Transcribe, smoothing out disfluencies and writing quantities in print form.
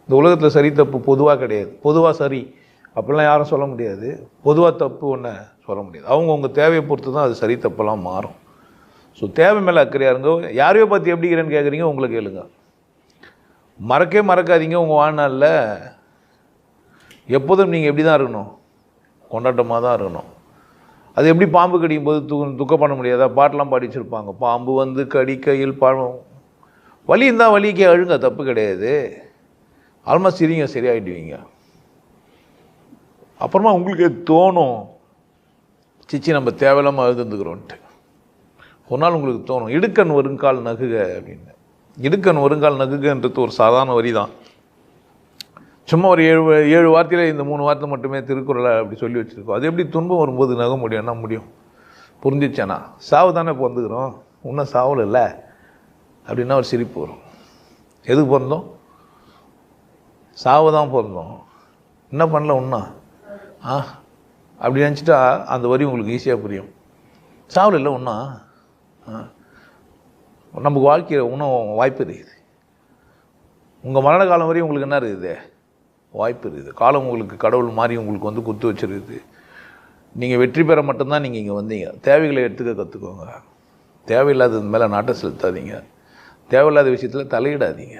இந்த உலகத்தில் சரி தப்பு பொதுவாக கிடையாது. பொதுவாக சரி அப்படிலாம் யாரும் சொல்ல முடியாது, பொதுவாக தப்பு ஒன்று சொல்ல முடியாது. அவங்கவுங்க தேவையை பொறுத்து தான் அது சரி தப்பெல்லாம் மாறும். ஸோ தேவை மேலே அக்கறையாக இருங்க. யாரையோ பார்த்து எப்படிங்கிறேன்னு கேட்குறீங்க, உங்களை கேளுங்க. மறக்காதீங்க, உங்கள் வாழ்நாளில் எப்போதும் நீங்கள் எப்படி தான் இருக்கணும், கொண்டாட்டமாக தான் இருக்கணும். அது எப்படி பாம்பு கடிக்கும் போது துக்கம் பண்ண முடியாதா? பாட்டெலாம் பாடி வச்சுருப்பாங்க, பாம்பு வந்து கடிக்கையில் பழம். வலி இருந்தால் வலிக்கு அழுங்க, தப்பு கிடையாது. ஆல்மோஸ்ட் சிரிங்க, சரியாயிடுவீங்க. அப்புறமா உங்களுக்கு தோணும், சிச்சி நம்ம தேவையில்லாமல் அழுதுந்துக்கிறோன்ட்டு. ஒரு நாள் உங்களுக்கு தோணும், இடுக்கண் வருங்கால் நகுக அப்படின்னு. இடுக்கண் வருங்கால் நகுகன்றது ஒரு சாதாரண வரி தான். சும்மா ஒரு 7 வார்த்தையில் இந்த 3 வார்த்தை மட்டுமே திருக்குறளை அப்படி சொல்லி வச்சுருக்கோம். அது எப்படி துன்பம் வரும்போது நக முடியும்னா முடியும்? புரிஞ்சிச்சானா? சாவு தானே இப்போ வந்துக்கிறோம், இன்னும் சாவல் இல்லை அப்படின்னா ஒரு சிரிப்பு வரும். எதுக்கு பிறந்தோம்? சாவு தான் பிறந்தோம், என்ன பண்ணல ஒன்றா அப்படி நினச்சிட்டா அந்த வரி உங்களுக்கு ஈஸியாக புரியும். சாவல் இல்லை ஒன்றா, நமக்கு வாழ்க்கையில் இன்னும் வாய்ப்பு இருக்குது. உங்கள் மரண காலம் வரையும் உங்களுக்கு என்ன இருக்குது? வாய்ப்பு இருக்குது. காலம் உங்களுக்கு கடவுள் மாதிரி உங்களுக்கு வந்து குத்து வச்சுருக்குது. நீங்கள் வெற்றி பெற மட்டும்தான் நீங்கள் இங்கே வந்தீங்க. தேவைகளை எடுத்துக்க கற்றுக்கோங்க. தேவையில்லாதது மேலே நாட்டை செலுத்தாதீங்க. தேவையில்லாத விஷயத்தில் தலையிடாதீங்க.